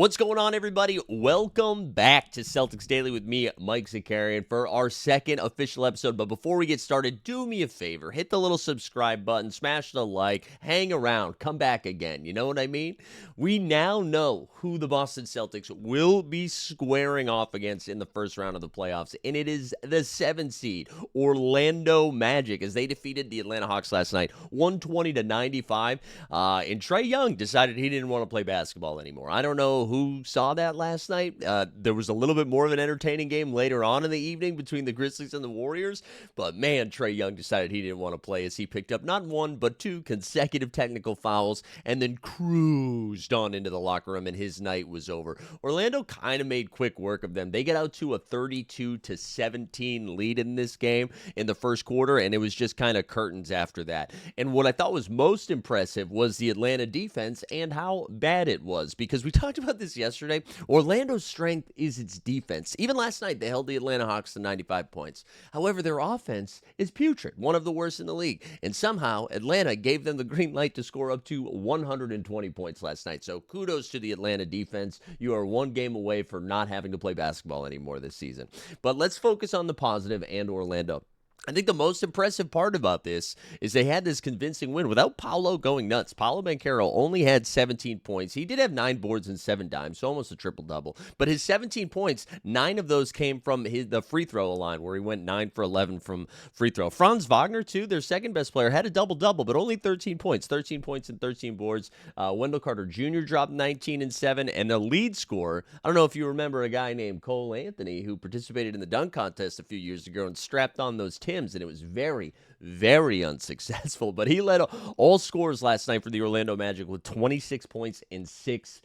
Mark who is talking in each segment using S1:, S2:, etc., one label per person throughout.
S1: What's going on, everybody? Welcome back to Celtics Daily with me, Mike Zakarian, for our second official episode. But before we get started, do me a favor. Hit the little subscribe button, smash the like, hang around, come back again. You know what I mean? We now know who the Boston Celtics will be squaring off against in the first round of the playoffs, and it is the 7 seed, Orlando Magic, as they defeated the Atlanta Hawks last night, 120-95. And Trae Young decided he didn't want to play basketball anymore. I don't know who saw that last night. There was a little bit more of an entertaining game later on in the evening between the Grizzlies and the Warriors, but man, Trae Young decided he didn't want to play as he picked up not one, but two consecutive technical fouls and then cruised on into the locker room, and his night was over. Orlando kind of made quick work of them. They get out to a 32-17 lead in this game in the first quarter, and it was just kind of curtains after that. And what I thought was most impressive was the Atlanta defense and how bad it was, because we talked about this yesterday. Orlando's strength is its defense. Even last night, they held the Atlanta Hawks to 95 points. However, their offense is putrid, one of the worst in the league. And somehow, Atlanta gave them the green light to score up to 120 points last night. So kudos to the Atlanta defense. You are one game away from not having to play basketball anymore this season. But let's focus on the positive and Orlando. I think the most impressive part about this is they had this convincing win without Paolo going nuts. Paolo Banchero only had 17 points. He did have 9 boards and 7 dimes, so almost a triple-double. But his 17 points, 9 of those came from the free throw line, where he went 9 for 11 from free throw. Franz Wagner, too, their second-best player, had a double-double, but only 13 points. 13 points and 13 boards. Wendell Carter Jr. dropped 19 and 7, and the lead scorer, I don't know if you remember a guy named Cole Anthony who participated in the dunk contest a few years ago and strapped on those Tims, and it was very, very unsuccessful. But he led all scores last night for the Orlando Magic with 26 points and 6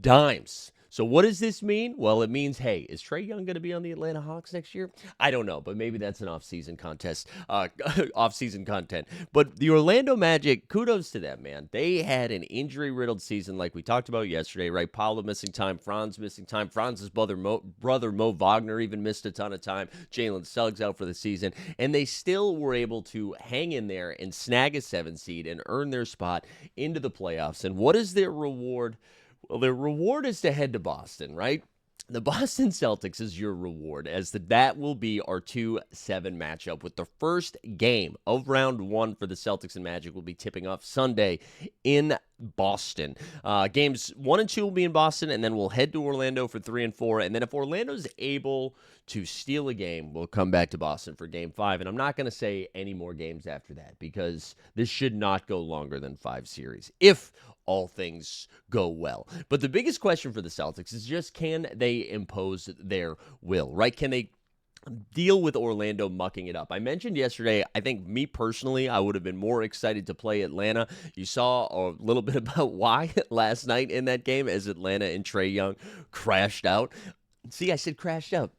S1: dimes. So what does this mean? Well, it means, hey, is Trae Young going to be on the Atlanta Hawks next year? I don't know, but maybe that's an off-season contest, off-season content. But the Orlando Magic, kudos to them, man. They had an injury-riddled season like we talked about yesterday, right? Paolo missing time, Franz missing time. Franz's brother Mo Wagner even missed a ton of time. Jalen Suggs out for the season. And they still were able to hang in there and snag a 7 seed and earn their spot into the playoffs. And what is their reward? Well, their reward is to head to Boston, right? The Boston Celtics is your reward, as that will be our 2-7 matchup, with the first game of round 1 for the Celtics and Magic will be tipping off Sunday in Boston. Games 1 and 2 will be in Boston, and then we'll head to Orlando for 3 and 4. And then if Orlando's able to steal a game, we'll come back to Boston for game 5. And I'm not going to say any more games after that, because this should not go longer than 5 series, if all things go well. But the biggest question for the Celtics is just, can they impose their will, right? Can they deal with Orlando mucking it up? I mentioned yesterday, I think me personally, I would have been more excited to play Atlanta. You saw a little bit about why last night in that game, as Atlanta and Trae Young crashed out. See, I said crashed out.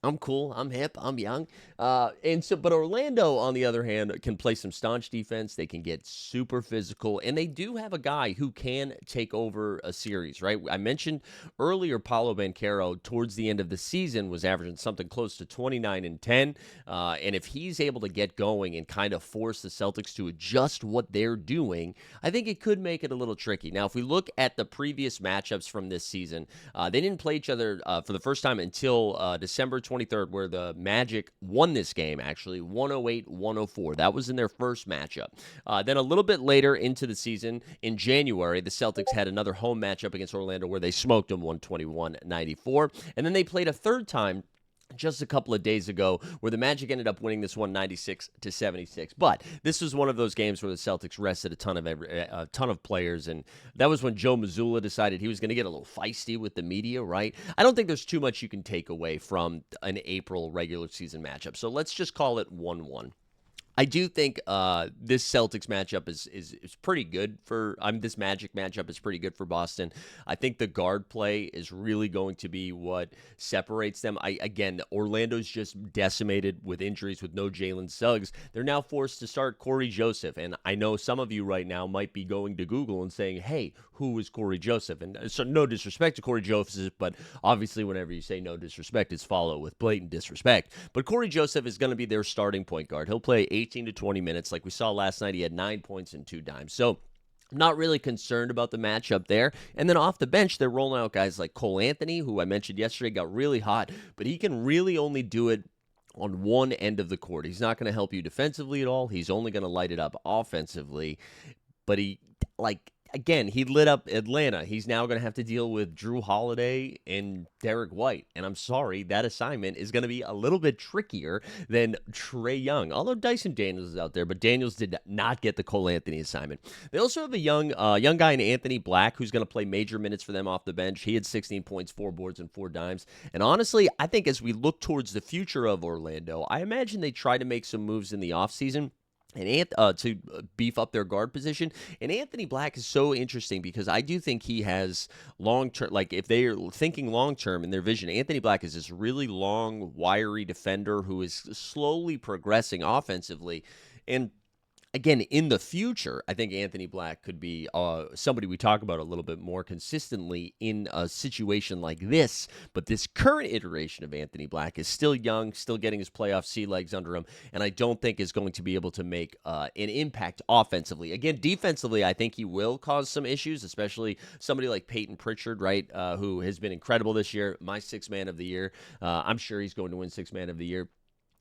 S1: I'm cool, I'm hip, I'm young. But Orlando, on the other hand, can play some staunch defense. They can get super physical, and they do have a guy who can take over a series, right? I mentioned earlier Paolo Banchero towards the end of the season was averaging something close to 29 and 10. And if he's able to get going and kind of force the Celtics to adjust what they're doing, I think it could make it a little tricky. Now, if we look at the previous matchups from this season, they didn't play each other for the first time until December 23rd, where the Magic won this game, actually, 108-104. That was in their first matchup. Then a little bit later into the season, in January, the Celtics had another home matchup against Orlando where they smoked them 121-94. And then they played a third time just a couple of days ago, where the Magic ended up winning this one 96-76. But this was one of those games where the Celtics rested a ton of players, and that was when Joe Mazzulla decided he was going to get a little feisty with the media, right? I don't think there's too much you can take away from an April regular season matchup, so let's just call it 1-1. I do think this Celtics matchup is pretty good for this Magic matchup is pretty good for Boston. I think the guard play is really going to be what separates them. Again, Orlando's just decimated with injuries with no Jalen Suggs. They're now forced to start Corey Joseph, and I know some of you right now might be going to Google and saying, "Hey, who is Corey Joseph?" And so, no disrespect to Corey Joseph, but obviously, whenever you say no disrespect, it's followed with blatant disrespect. But Corey Joseph is going to be their starting point guard. He'll play 18 to 20 minutes. Like we saw last night, he had 9 points and 2 dimes. So Not really concerned about the matchup there. And then off the bench, they're rolling out guys like Cole Anthony, who I mentioned yesterday got really hot, but he can really only do it on one end of the court. He's not going to help you defensively at all. He's only going to light it up offensively. But again, he lit up Atlanta. He's now going to have to deal with Drew Holiday and Derek White. And I'm sorry, that assignment is going to be a little bit trickier than Trae Young. Although Dyson Daniels is out there, but Daniels did not get the Cole Anthony assignment. They also have a young guy in Anthony Black who's going to play major minutes for them off the bench. He had 16 points, 4 boards, and 4 dimes. And honestly, I think as we look towards the future of Orlando, I imagine they try to make some moves in the offseason and to beef up their guard position. And Anthony Black is so interesting because I do think he has long-term, like if they are thinking long-term in their vision, Anthony Black is this really long, wiry defender who is slowly progressing offensively. And again, in the future, I think Anthony Black could be somebody we talk about a little bit more consistently in a situation like this. But this current iteration of Anthony Black is still young, still getting his playoff sea legs under him, and I don't think is going to be able to make an impact offensively. Again, defensively, I think he will cause some issues, especially somebody like Peyton Pritchard, right, who has been incredible this year, my sixth man of the year. I'm sure he's going to win sixth man of the year.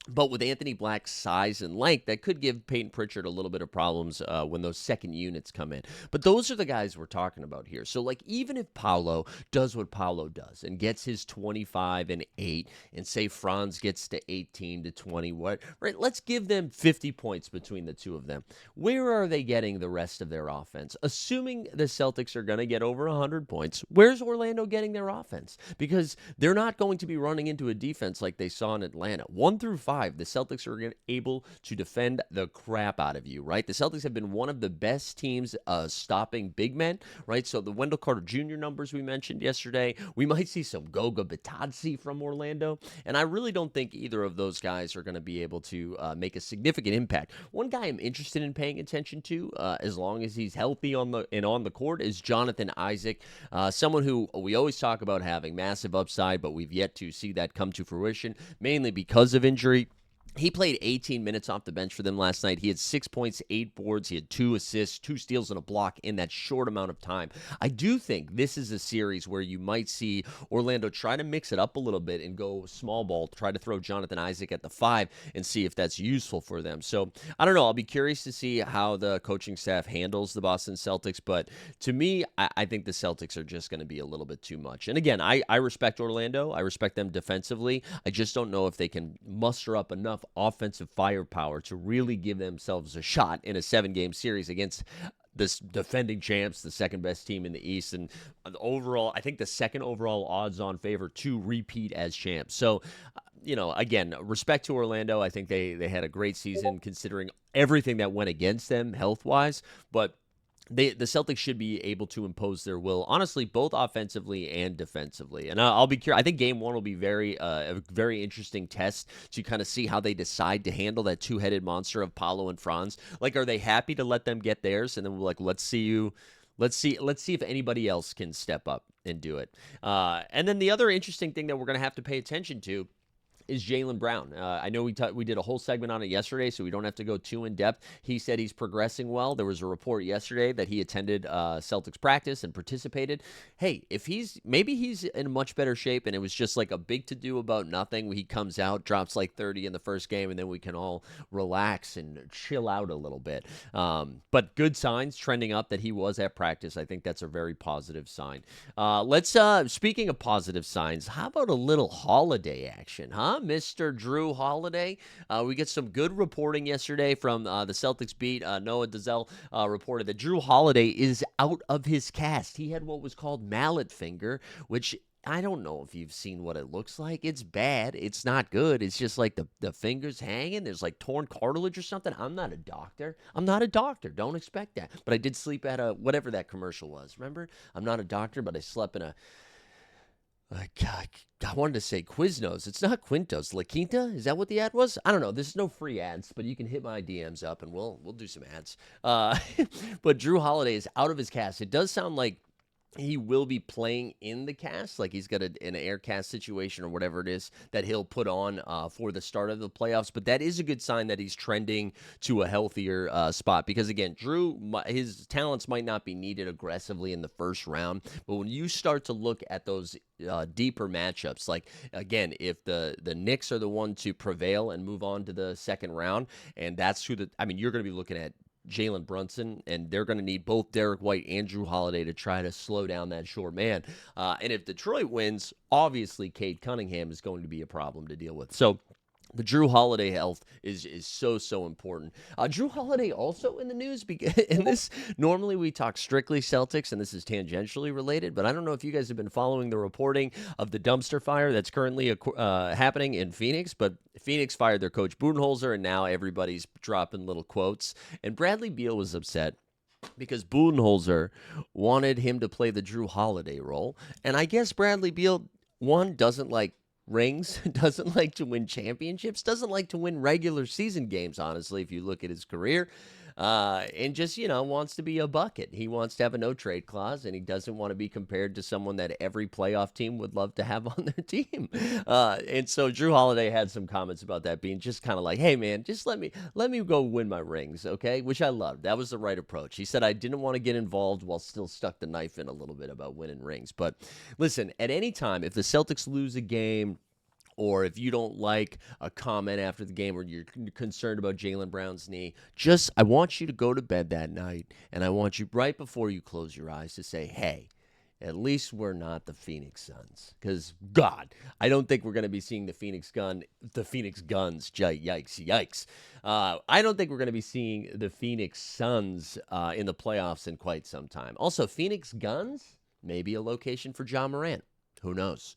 S1: But with Anthony Black's size and length, that could give Peyton Pritchard a little bit of problems when those second units come in. But those are the guys we're talking about here. So, like, even if Paolo does what Paolo does and gets his 25 and 8, and say Franz gets to 18 to 20, right? Let's give them 50 points between the two of them. Where are they getting the rest of their offense? Assuming the Celtics are going to get over 100 points, where's Orlando getting their offense? Because they're not going to be running into a defense like they saw in Atlanta. 1 through 5. The Celtics are able to defend the crap out of you, right? The Celtics have been one of the best teams stopping big men, right? So the Wendell Carter Jr. numbers we mentioned yesterday, we might see some Goga Bitadze from Orlando, and I really don't think either of those guys are going to be able to make a significant impact. One guy I'm interested in paying attention to, as long as he's healthy on the court, is Jonathan Isaac, someone who we always talk about having massive upside, but we've yet to see that come to fruition, mainly because of injury. He played 18 minutes off the bench for them last night. He had 6 points, 8 boards. He had 2 assists, 2 steals, and a block in that short amount of time. I do think this is a series where you might see Orlando try to mix it up a little bit and go small ball, try to throw Jonathan Isaac at the 5 and see if that's useful for them. So, I don't know. I'll be curious to see how the coaching staff handles the Boston Celtics. But to me, I think the Celtics are just going to be a little bit too much. And again, I respect Orlando. I respect them defensively. I just don't know if they can muster up enough offensive firepower to really give themselves a shot in a 7-game series against this defending champs, the second best team in the East, and overall, I think the second overall odds-on favor to repeat as champs. So, again, respect to Orlando. I think they had a great season considering everything that went against them health-wise, but the Celtics should be able to impose their will, honestly, both offensively and defensively. And I'll be curious. I think Game 1 will be a very interesting test to kind of see how they decide to handle that two-headed monster of Paolo and Franz. Like, are they happy to let them get theirs? And then we're like, let's see if anybody else can step up and do it. And then the other interesting thing that we're going to have to pay attention to is Jaylen Brown. I know we did a whole segment on it yesterday, so we don't have to go too in-depth. He said he's progressing well. There was a report yesterday that he attended Celtics practice and participated. Hey, maybe he's in much better shape, and it was just like a big to-do about nothing. He comes out, drops like 30 in the first game, and then we can all relax and chill out a little bit. But good signs trending up that he was at practice. I think that's a very positive sign. Speaking of positive signs, how about a little holiday action, huh? Mr. Drew Holiday. We get some good reporting yesterday from the Celtics beat. Noah Dazell reported that Drew Holiday is out of his cast. He had what was called mallet finger, which I don't know if you've seen what it looks like. It's bad. It's not good. It's just like the fingers hanging. There's like torn cartilage or something. I'm not a doctor. Don't expect that. But I did sleep at whatever that commercial was. Remember? I'm not a doctor, but I slept in a I wanted to say Quiznos. It's not Quintos. La Quinta? Is that what the ad was? I don't know. There's no free ads, but you can hit my DMs up and we'll do some ads. But Drew Holiday is out of his cast. It does sound like he will be playing in the cast, like he's got an air cast situation or whatever it is that he'll put on for the start of the playoffs. But that is a good sign that he's trending to a healthier spot because, again, Drew, his talents might not be needed aggressively in the first round. But when you start to look at those deeper matchups, like, again, if the Knicks are the one to prevail and move on to the second round, and that's who you're going to be looking at Jalen Brunson, and they're going to need both Derek White and Drew Holiday to try to slow down that short man. And if Detroit wins, obviously Cade Cunningham is going to be a problem to deal with. So the Drew Holiday health is so important. Drew Holiday also in the news, and this, normally we talk strictly Celtics, and this is tangentially related, but I don't know if you guys have been following the reporting of the dumpster fire that's currently happening in Phoenix, but Phoenix fired their coach Budenholzer, and now everybody's dropping little quotes. And Bradley Beal was upset because Budenholzer wanted him to play the Drew Holiday role, and I guess Bradley Beal, one, doesn't like rings, doesn't like to win championships, doesn't like to win regular season games, honestly, if you look at his career, and just, wants to be a bucket. He wants to have a no-trade clause, and he doesn't want to be compared to someone that every playoff team would love to have on their team. And so Drew Holiday had some comments about that, being just kind of like, hey, man, just let me go win my rings, okay? Which I loved. That was the right approach. He said, I didn't want to get involved while still stuck the knife in a little bit about winning rings. But listen, at any time, if the Celtics lose a game, or if you don't like a comment after the game, or you're concerned about Jaylen Brown's knee, I want you to go to bed that night, and I want you, right before you close your eyes, to say, hey, at least we're not the Phoenix Suns. Because, God, I don't think we're going to be seeing the Phoenix Guns, yikes. I don't think we're going to be seeing the Phoenix Suns in the playoffs in quite some time. Also, Phoenix Guns, maybe a location for Ja Morant. Who knows?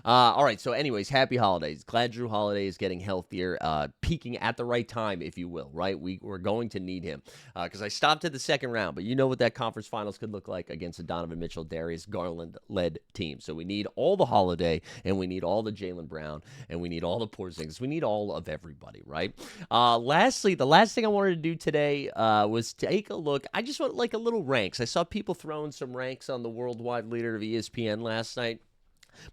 S1: All right, so anyways, happy holidays. Glad Drew Holiday is getting healthier, peaking at the right time, if you will, right? We're going to need him because I stopped at the second round, but you know what that conference finals could look like against a Donovan Mitchell, Darius Garland-led team. So we need all the Holiday, and we need all the Jaylen Brown, and we need all the Porzingis. We need all of everybody, right? Lastly, the last thing I wanted to do today was take a look. I just want like a little ranks. I saw people throwing some ranks on the worldwide leader of ESPN last night.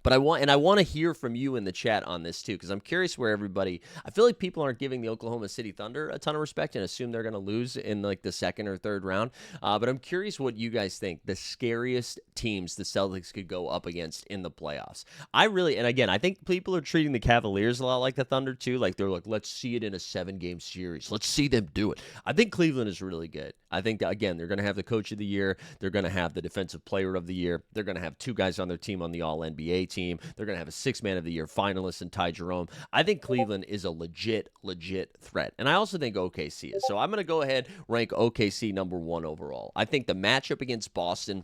S1: But I want to hear from you in the chat on this too, because I'm curious where everybody. I feel like people aren't giving the Oklahoma City Thunder a ton of respect and assume they're going to lose in like the second or third round. But I'm curious what you guys think the scariest teams the Celtics could go up against in the playoffs. And again, I think people are treating the Cavaliers a lot like the Thunder too. Like they're like, let's see it in a 7-game series. Let's see them do it. I think Cleveland is really good. I think that, again, they're going to have the coach of the year. They're going to have the defensive player of the year. They're going to have 2 guys on their team on the All-NBA team. They're going to have a 6-man of the year finalist in Ty Jerome. I think Cleveland is a legit threat. And I also think OKC is. So I'm going to go ahead, rank OKC number 1 overall. I think the matchup against Boston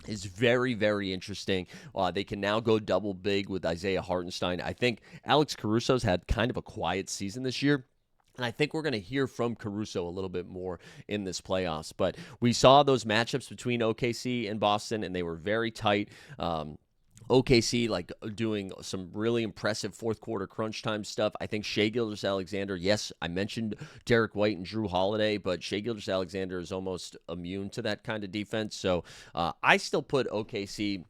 S1: is very, very interesting. They can now go double big with Isaiah Hartenstein. I think Alex Caruso's had kind of a quiet season this year. And I think we're going to hear from Caruso a little bit more in this playoffs. But we saw those matchups between OKC and Boston, and they were very tight. OKC like doing some really impressive fourth quarter crunch time stuff. I think Shai Gilgeous-Alexander, yes, I mentioned Derek White and Drew Holiday, but Shai Gilgeous-Alexander is almost immune to that kind of defense. So I still put OKC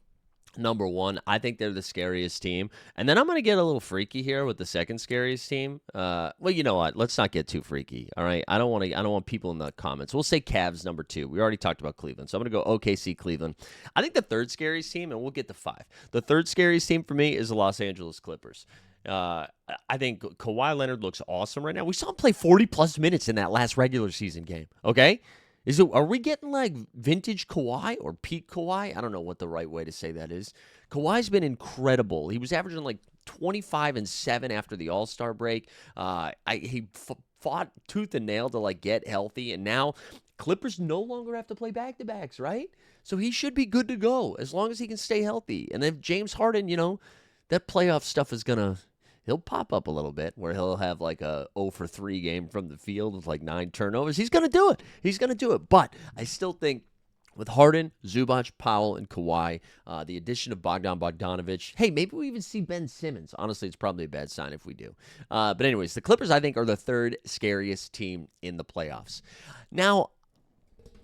S1: number 1. I think they're the scariest team. And then I'm going to get a little freaky here with the second scariest team. Well, you know what? Let's not get too freaky. All right. I don't want people in the comments. We'll say Cavs number 2. We already talked about Cleveland. So I'm going to go OKC Cleveland. I think the third scariest team, and we'll get to 5. The third scariest team for me is the Los Angeles Clippers. I think Kawhi Leonard looks awesome right now. We saw him play 40-plus minutes in that last regular season game. Okay? Are we getting like vintage Kawhi or peak Kawhi? I don't know what the right way to say that is. Kawhi's been incredible. He was averaging like 25 and 7 after the All-Star break. He fought tooth and nail to like get healthy, and now Clippers no longer have to play back-to-backs, right? So he should be good to go as long as he can stay healthy. And if James Harden, that playoff stuff is gonna. He'll pop up a little bit where he'll have like a 0 for 3 game from the field with like 9 turnovers. He's going to do it. But I still think with Harden, Zubac, Powell, and Kawhi, the addition of Bogdan Bogdanovic, hey, maybe we even see Ben Simmons. Honestly, it's probably a bad sign if we do. But anyways, the Clippers, I think, are the third scariest team in the playoffs. Now,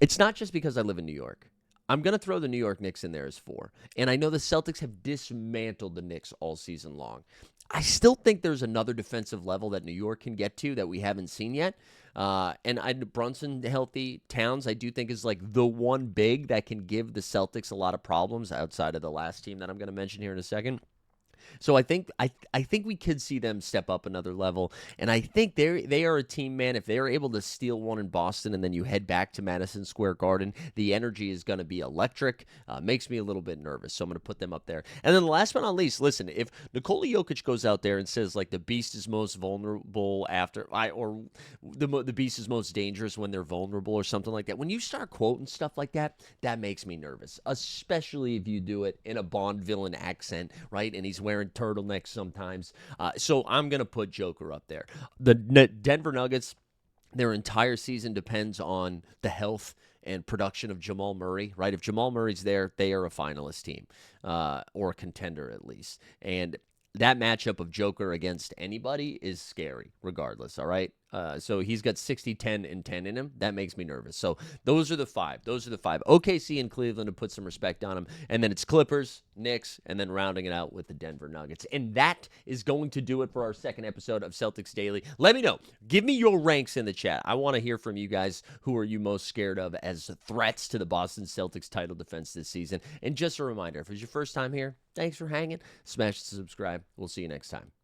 S1: it's not just because I live in New York. I'm going to throw the New York Knicks in there as 4. And I know the Celtics have dismantled the Knicks all season long. I still think there's another defensive level that New York can get to that we haven't seen yet. Brunson healthy, Towns, I do think is like the one big that can give the Celtics a lot of problems outside of the last team that I'm going to mention here in a second. So I think we could see them step up another level, and I think they are a team, man. If they are able to steal one in Boston and then you head back to Madison Square Garden, the energy is going to be electric. Makes me a little bit nervous, so I'm going to put them up there. And then last but not least, listen, if Nikola Jokic goes out there and says like the beast is most vulnerable or the beast is most dangerous when they're vulnerable or something like that, when you start quoting stuff like that, that makes me nervous, especially if you do it in a Bond villain accent, right? And he's wearing turtlenecks sometimes. So I'm going to put Joker up there. The Denver Nuggets, their entire season depends on the health and production of Jamal Murray, right? If Jamal Murray's there, they are a finalist team or a contender at least. And that matchup of Joker against anybody is scary regardless, all right? So he's got 60, 10, and 10 in him. That makes me nervous. So those are the 5. OKC and Cleveland to put some respect on them. And then it's Clippers, Knicks, and then rounding it out with the Denver Nuggets. And that is going to do it for our second episode of Celtics Daily. Let me know. Give me your ranks in the chat. I want to hear from you guys. Who are you most scared of as threats to the Boston Celtics title defense this season? And just a reminder, if it's your first time here, thanks for hanging. Smash the subscribe. We'll see you next time.